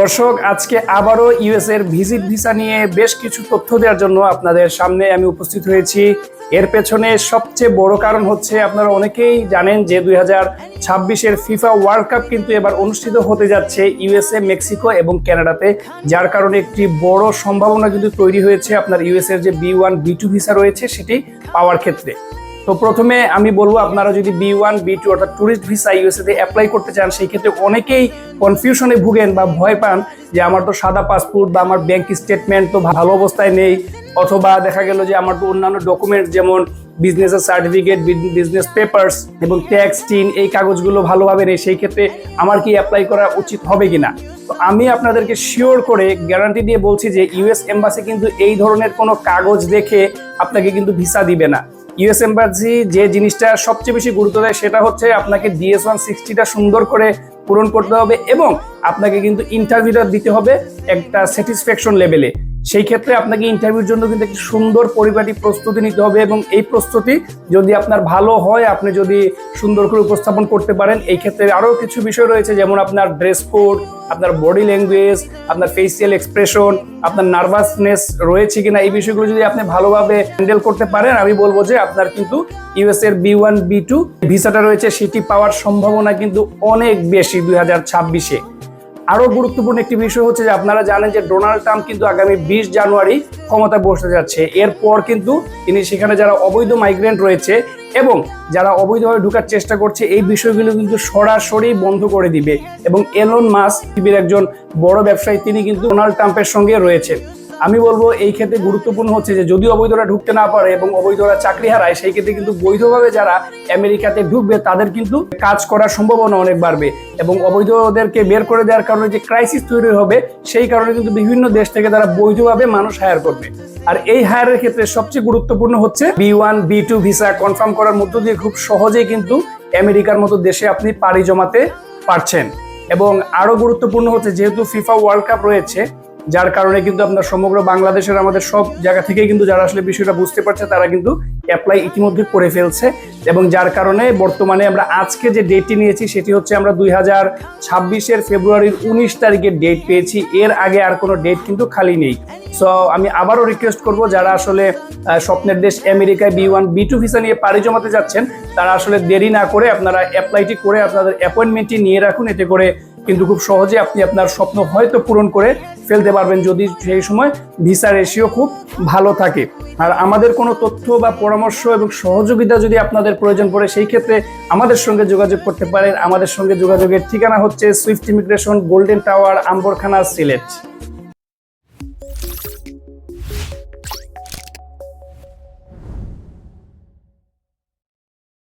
দর্শক, আজকে আবারও ইউএস এর ভিজিট ভিসা নিয়ে বেশ কিছু তথ্য দেওয়ার জন্য আপনাদের সামনে আমি উপস্থিত হয়েছি। এর পেছনে সবচেয়ে বড় কারণ হচ্ছে, আপনারা অনেকেই জানেন যে 2026-এর ফিফা ওয়ার্ল্ড কাপ কিন্তু এবার অনুষ্ঠিত হতে যাচ্ছে ইউএসএ, মেক্সিকো এবং কানাডাতে, যার কারণে একটি বড় সম্ভাবনা কিন্তু তৈরি হয়েছে আপনার ইউএস এর যে B1 B2 ভিসা রয়েছে সেটি পাওয়ার ক্ষেত্রে। তো প্রথমে আমি বলবো, আপনারা যদি B1 B2 অর্থাৎ ট্যুরিস্ট ভিসা ইউএসএ তে অ্যাপ্লাই করতে চান, সেই ক্ষেত্রে অনেকেই কনফিউশনে ভুগেন বা ভয় পান যে আমার তো সাদা পাসপোর্ট বা আমার ব্যাংক স্টেটমেন্ট তো ভালো অবস্থায় নেই, অথবা দেখা গেল যে আমার তো অন্যান্য ডকুমেন্ট যেমন বিজনেসের সার্টিফিকেট, বিজনেস পেপারস এবং ট্যাক্স টিন এই কাগজগুলো ভালোভাবে নেই, সেই ক্ষেত্রে আমার কি অ্যাপ্লাই করা উচিত হবে কিনা। তো আমি আপনাদেরকে শিওর করে গ্যারান্টি দিয়ে বলছি যে ইউএস এম্বাসি কিন্তু এই ধরনের কোনো কাগজ দেখে আপনাকে কিন্তু ভিসা দিবে না। ইউএস এম্বাসি যে জিনিসটা সবচেয়ে বেশি গুরুত্ব দেয় সেটা হচ্ছে আপনাকে DS-160টা সুন্দর করে পূরণ করতে হবে এবং আপনাকে কিন্তু ইন্টারভিউটা দিতে হবে একটা স্যাটিসফ্যাকশন লেভেলে। সেই ক্ষেত্রে আপনাকে ইন্টারভিউর জন্য কিন্তু একটি সুন্দর পরিপাটি প্রস্তুতি নিতে হবে এবং এই প্রস্তুতি যদি আপনার ভালো হয়, আপনি যদি সুন্দর করে উপস্থাপন করতে পারেন, এই ক্ষেত্রে আরও কিছু বিষয় রয়েছে, যেমন আপনার ড্রেস কোড, আপনার বডি ল্যাঙ্গুয়েজ, আপনার ফেসিয়াল এক্সপ্রেশন, আপনার নার্ভাসনেস রয়েছে কিনা, এই বিষয়গুলো যদি আপনি ভালোভাবে হ্যান্ডেল করতে পারেন, আমি বলবো যে আপনার কিন্তু ইউএস এর B1 B2 ভিসাটা রয়েছে সেটি পাওয়ার সম্ভাবনা কিন্তু অনেক বেশি 2026-এ। আরো গুরুত্বপূর্ণ একটি বিষয় হচ্ছে যে আপনারা জানেন যে ডোনাল্ড ট্রাম্প কিন্তু আগামী 20 জানুয়ারি ক্ষমতায় বসতে যাচ্ছে। এরপর কিন্তু তিনি সেখানে যারা অবৈধ মাইগ্রেন্ট রয়েছে এবং যারা অবৈধভাবে ঢোকার চেষ্টা করছে, এই বিষয়গুলো কিন্তু সরাসরি বন্ধ করে দিবে। এবং এলন মাস্ক পৃথিবীর একজন বড় ব্যবসায়ী, তিনি কিন্তু ডোনাল্ড ট্রাম্পের সঙ্গে রয়েছেন। আমি বলবো এই ক্ষেত্রে গুরুত্বপূর্ণ হচ্ছে যে যদি অবৈধরা ঢুকতে না পারে এবং অবৈধরা চাকরি হারায়, সেই ক্ষেত্রে কিন্তু বৈধভাবে যারা আমেরিকাতে ঢুকবে তাদের কিন্তু কাজ করার সম্ভাবনা অনেক বাড়বে এবং অবৈধদেরকে বের করে দেওয়ার কারণে যে ক্রাইসিস তৈরি হবে, সেই কারণে কিন্তু বিভিন্ন দেশ থেকে তারা বৈধভাবে মানুষ হায়ার করবে। আর এই হায়ারের ক্ষেত্রে সবচেয়ে গুরুত্বপূর্ণ হচ্ছে B1 B2 ভিসা কনফার্ম করার মধ্য দিয়ে খুব সহজেই কিন্তু আমেরিকার মতো দেশে আপনি পাড়ি জমাতে পারছেন। এবং আরো গুরুত্বপূর্ণ হচ্ছে, যেহেতু ফিফা ওয়ার্ল্ড কাপ রয়েছে, যার কারণে কিন্তু আপনার সমগ্র বাংলাদেশের আমাদের সব জায়গা থেকে কিন্তু যারা আসলে বিষয়টা বুঝতে পারছে তারা কিন্তু অ্যাপ্লাই ইতিমধ্যে করে ফেলছে। এবং যার কারণে বর্তমানে আমরা আজকে যে ডেটটি নিয়েছি সেটি হচ্ছে আমরা 2026-এর ফেব্রুয়ারির 19 তারিখের ডেট পেয়েছি। এর আগে আর কোনো ডেট কিন্তু খালি নেই। সো আমি আবারও রিকোয়েস্ট করব, যারা আসলে স্বপ্নের দেশ আমেরিকায় B1 B2 ভিসা নিয়ে পাড়ি জমাতে যাচ্ছেন, তারা আসলে দেরি না করে আপনারা অ্যাপ্লাইটি করে আপনাদের অ্যাপয়েন্টমেন্টটি নিয়ে রাখুন। এতে করে কিন্তু খুব সহজে আপনি আপনার স্বপ্ন হয়তো পূরণ করে ফেলতে পারবেন, যদি সেই সময় ভিসা রেশিও খুব ভালো থাকে। আর আমাদের কোনো তথ্য বা পরামর্শ এবং সহযোগিতা যদি আপনাদের প্রয়োজন পড়ে, সেই ক্ষেত্রে আমাদের সঙ্গে যোগাযোগ করতে পারেন। আমাদের সঙ্গে যোগাযোগের ঠিকানা হচ্ছে Swift immigration, golden tower, Ambarkhana, Sylhet.